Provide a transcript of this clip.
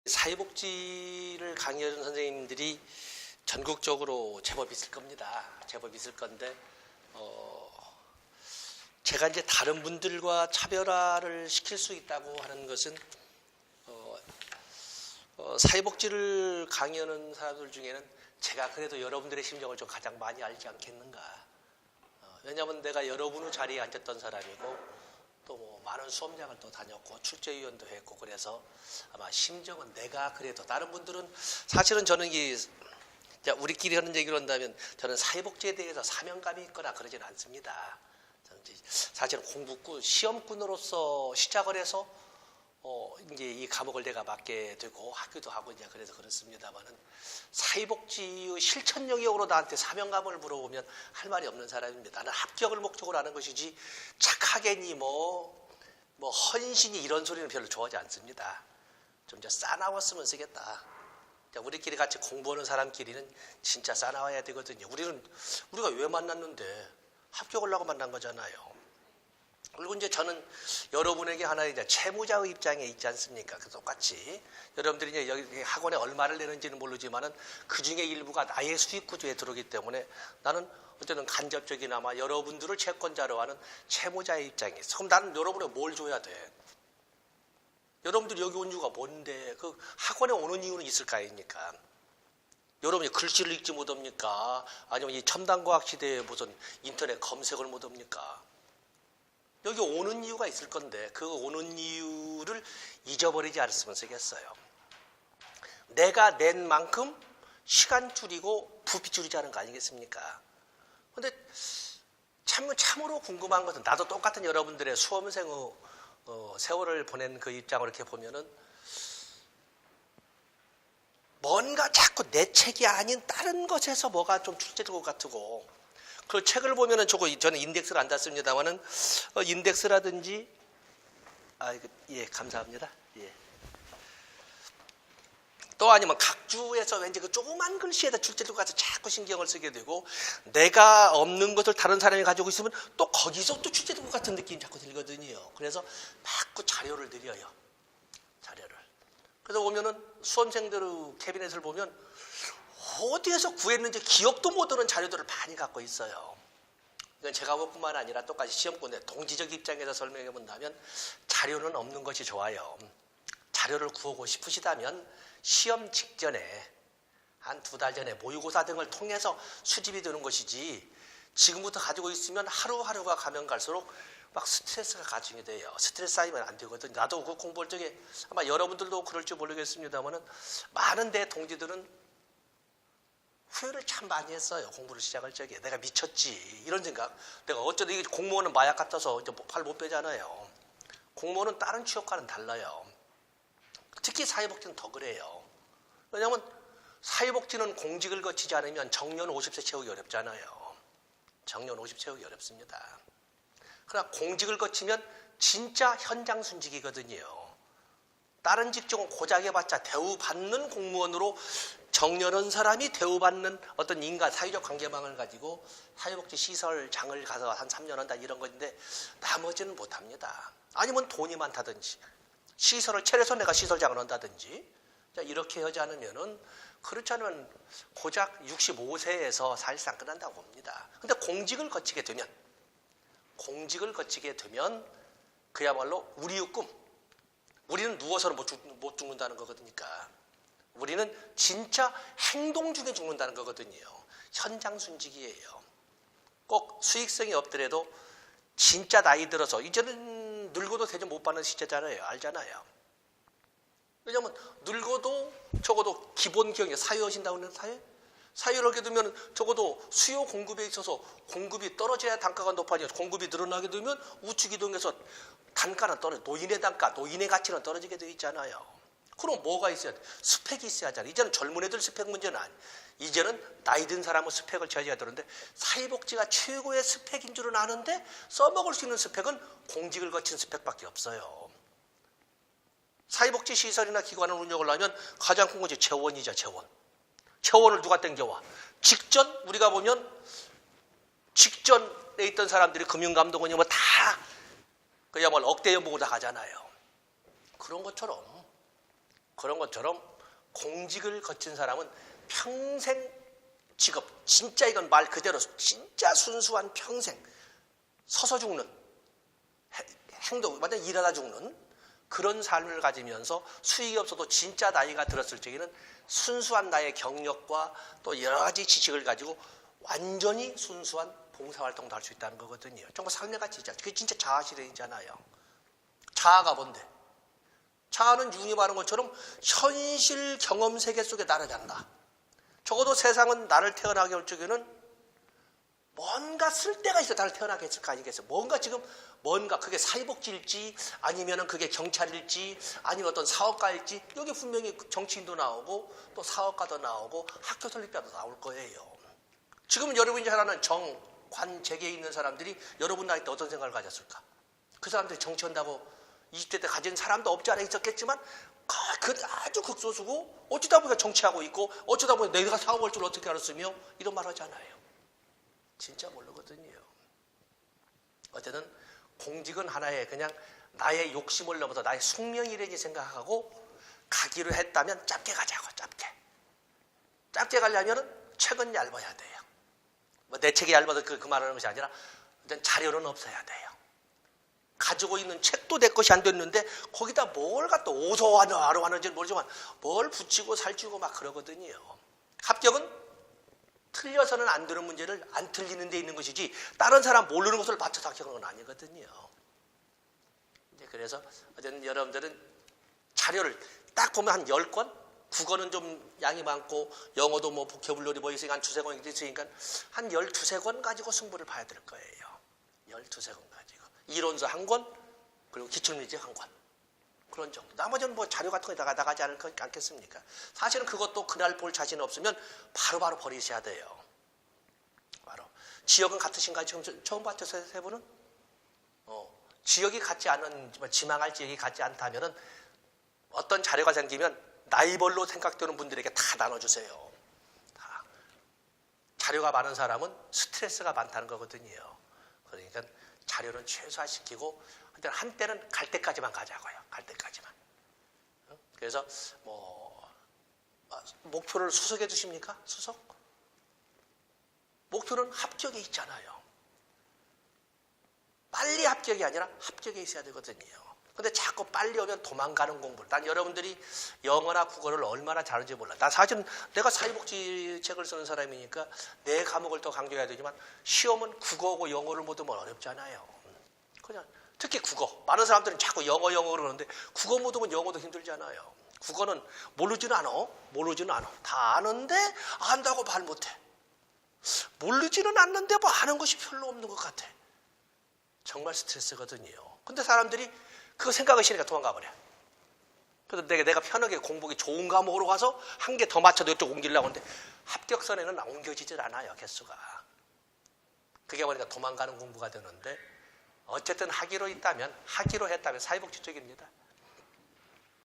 사회복지를 강의하는 선생님들이 전국적으로 제법 있을 겁니다. 제법 있을 건데 제가 이제 다른 분들과 차별화를 시킬 수 있다고 하는 것은 사회복지를 강의하는 사람들 중에는 제가 그래도 여러분들의 심정을 좀 가장 많이 알지 않겠는가. 왜냐하면 내가 여러분의 자리에 앉았던 사람이고 또 뭐 많은 수업장을 또 다녔고 출제위원도 했고 그래서 아마 심정은 내가 그래도 다른 분들은 사실은 저는 우리끼리 하는 얘기로 한다면 저는 사회복지에 대해서 사명감이 있거나 그러진 않습니다. 저는 사실은 공부꾼, 시험꾼으로서 시작을 해서 이제 이 과목을 내가 맡게 되고 학교도 하고 이제 그래서 그렇습니다만은 사회복지의 실천 영역으로 나한테 사명감을 물어보면 할 말이 없는 사람입니다. 나는 합격을 목적으로 하는 것이지 착하게니 뭐 헌신이 이런 소리는 별로 좋아하지 않습니다. 좀 이제 싸나웠으면 쓰겠다. 우리끼리 같이 공부하는 사람끼리는 진짜 싸나워야 되거든요. 우리가 왜 만났는데 합격을 하고 만난 거잖아요. 그리고 이제 저는 여러분에게 하나의 이제 채무자의 입장에 있지 않습니까? 똑같이 여러분들이 이제 여기 학원에 얼마를 내는지는 모르지만은 그 중에 일부가 나의 수익 구조에 들어오기 때문에 나는 어쨌든 간접적이나마 여러분들을 채권자로 하는 채무자의 입장에 있어. 그럼 나는 여러분에 뭘 줘야 돼? 여러분들이 여기 온 이유가 뭔데? 그 학원에 오는 이유는 있을 거 아닙니까? 여러분이 글씨를 읽지 못합니까? 아니면 이 첨단과학 시대에 무슨 인터넷 검색을 못합니까? 여기 오는 이유가 있을 건데 그 오는 이유를 잊어버리지 않았으면 쓰겠어요. 내가 낸 만큼 시간 줄이고 부피 줄이자는 거 아니겠습니까? 그런데 참으로 궁금한 것은 나도 똑같은 여러분들의 수험생의 세월을 보낸 그 입장으로 이렇게 보면은 뭔가 자꾸 내 책이 아닌 다른 것에서 뭐가 좀 출제될 것 같고 그 책을 보면은 저는 인덱스를 안 땄습니다만은 인덱스라든지 예 감사합니다. 예. 또 아니면 각주에서 왠지 그 조그만 글씨에다 출제될 것 같아서 자꾸 신경을 쓰게 되고 내가 없는 것을 다른 사람이 가지고 있으면 또 거기서 또 출제될 것 같은 느낌이 자꾸 들거든요. 그래서 자꾸 자료를 드려요. 자료를. 그래서 보면은 수험생들의 캐비넷을 보면 어디에서 구했는지 기억도 못하는 자료들을 많이 갖고 있어요. 이건 제가 것뿐만 아니라 똑같이 시험권의 동지적 입장에서 설명해 본다면 자료는 없는 것이 좋아요. 자료를 구하고 싶으시다면 시험 직전에 한 2달 전에 모의고사 등을 통해서 수집이 되는 것이지 지금부터 가지고 있으면 하루하루가 가면 갈수록 막 스트레스가 가중이 돼요. 스트레스 쌓이면 안 되거든요. 나도 그 공부할 적에 아마 여러분들도 그럴지 모르겠습니다만은 많은 내 동지들은 후회를 참 많이 했어요. 공부를 시작할 적에. 내가 미쳤지. 이런 생각. 내가 어쩌다 이게 공무원은 마약 같아서 이제 팔 못 빼잖아요. 공무원은 다른 취업과는 달라요. 특히 사회복지는 더 그래요. 왜냐하면 사회복지는 공직을 거치지 않으면 정년 50세 채우기 어렵잖아요. 정년 50 채우기 어렵습니다. 그러나 공직을 거치면 진짜 현장 순직이거든요. 다른 직종은 고작 해봤자 대우받는 공무원으로 정년한 사람이 대우받는 어떤 인간 사회적 관계망을 가지고 사회복지 시설장을 가서 한 3년 한다 이런 건데 나머지는 못합니다. 아니면 돈이 많다든지 시설을 차려서 내가 시설장을 한다든지 이렇게 하지 않으면은 그렇지 않으면 고작 65세에서 사실상 끝난다고 봅니다. 근데 공직을 거치게 되면 그야말로 우리의 꿈. 우리는 누워서는 못 죽는다는 거거든요. 우리는 진짜 행동 중에 죽는다는 거거든요. 현장 순직이에요. 꼭 수익성이 없더라도 진짜 나이 들어서 이제는 늙어도 대접 못 받는 시대잖아요. 알잖아요. 왜냐하면 늙어도 적어도 기본 경영, 사회하신다고 하는 사회를 하게 되면 적어도 수요 공급에 있어서 공급이 떨어져야 단가가 높아지고 공급이 늘어나게 되면 우측이동해서 단가는 떨어져. 노인의 단가, 노인의 가치는 떨어지게 되어 있잖아요. 그럼 뭐가 있어야 돼? 스펙이 있어야 하잖아요. 이제는 젊은 애들 스펙 문제는 아니에요. 이제는 나이 든 사람은 스펙을 취해야 되는데 사회복지가 최고의 스펙인 줄은 아는데 써먹을 수 있는 스펙은 공직을 거친 스펙밖에 없어요. 사회복지 시설이나 기관을 운영을 하면 가장 큰 것이 재원이죠. 재원을 누가 땡겨와? 우리가 보면 직전에 있던 사람들이 금융감독원이 뭐 다 그야말로 억대 연봉을 다 가잖아요. 그런 것처럼 그런 것처럼 공직을 거친 사람은 평생 직업, 진짜 이건 말 그대로 진짜 순수한 평생 서서 죽는 행동, 완전 일하다 죽는 그런 삶을 가지면서 수익이 없어도 진짜 나이가 들었을 적에는 순수한 나의 경력과 또 여러 가지 지식을 가지고 완전히 순수한 봉사활동도 할 수 있다는 거거든요. 정말 삶의 가치죠. 그게 진짜 자아 실현이잖아요. 자아가 뭔데? 자아는 유니 말한 것처럼 현실 경험 세계 속에 날아간다. 적어도 세상은 나를 태어나게 할 적에는 뭔가 쓸데가 있어 나를 태어나게 했을 거 아니겠어요? 뭔가 그게 사회복지일지 아니면은 그게 경찰일지 아니면 어떤 사업가일지 여기 분명히 정치인도 나오고 또 사업가도 나오고 학교 설립자도 나올 거예요. 지금 여러분이 잘 아는 정, 관, 재계에 있는 사람들이 여러분 나이 때 어떤 생각을 가졌을까? 그 사람들이 정치한다고 20대 때 가진 사람도 없지 않아 있었겠지만 아주 극소수고 어쩌다 보니까 정치하고 있고 어쩌다 보니까 내가 사업할 줄 어떻게 알았으며 이런 말 하잖아요. 진짜 모르거든요. 어쨌든 공직은 하나의 그냥 나의 욕심을 넘어서 나의 숙명이라니 생각하고 가기로 했다면 짧게 가자고. 짧게 가려면 책은 얇아야 돼요. 뭐 내 책이 얇아서 그 말하는 것이 아니라 일단 자료는 없어야 돼요. 가지고 있는 책도 내 것이 안 됐는데 거기다 뭘 갖다 오소하러 하는지 모르지만 뭘 붙이고 살찌고 막 그러거든요. 합격은 틀려서는 안 되는 문제를 안 틀리는 데 있는 것이지 다른 사람 모르는 것을 맞춰서 합격하는 건 아니거든요. 그래서 어쨌든 여러분들은 자료를 딱 보면 한 10권? 국어는 좀 양이 많고 영어도 뭐 보케블러리 뭐 있으니까 한 2-3권 있으니까 한 12-13권 가지고 승부를 봐야 될 거예요. 12-13권 가지고. 이론서 1권 그리고 기출문제 1권. 그런 정도. 나머지는 뭐 자료 같은 거에 나가지 않겠습니까? 사실은 그것도 그날 볼 자신 없으면 바로바로 버리셔야 돼요. 바로. 지역은 같으신가요? 지금 처음 봤죠? 세 분은? 지역이 같지 않은, 지망할 지역이 같지 않다면은 어떤 자료가 생기면 나이별로 생각되는 분들에게 다 나눠주세요. 다. 자료가 많은 사람은 스트레스가 많다는 거거든요. 그러니까 자료는 최소화시키고 한때는 갈 때까지만 가자고요. 갈 때까지만. 그래서 목표를 수석해 주십니까? 수석? 목표는 합격에 있잖아요. 빨리 합격이 아니라 합격에 있어야 되거든요. 근데 자꾸 빨리 오면 도망가는 공부를. 난 여러분들이 영어나 국어를 얼마나 잘하는지 몰라. 난 사실은 내가 사회복지 책을 쓰는 사람이니까 내 과목을 더 강조해야 되지만 시험은 국어고 영어를 못 하면 어렵잖아요. 그냥 특히 국어. 많은 사람들은 자꾸 영어 그러는데 국어 못 하면 영어도 힘들잖아요. 국어는 모르지는 않아. 다 아는데 안다고 말 못해. 모르지는 않는데 뭐 아는 것이 별로 없는 것 같아. 정말 스트레스거든요. 근데 사람들이 그거 생각을 쉬니까 도망가 버려. 그래서 내가 편하게 공부하기 좋은 과목으로 가서 한 개 더 맞춰도 이쪽 옮기려고 하는데 합격선에는 옮겨지질 않아요. 개수가. 그게 보니까 도망가는 공부가 되는데 어쨌든 하기로 했다면 사회복지 쪽입니다.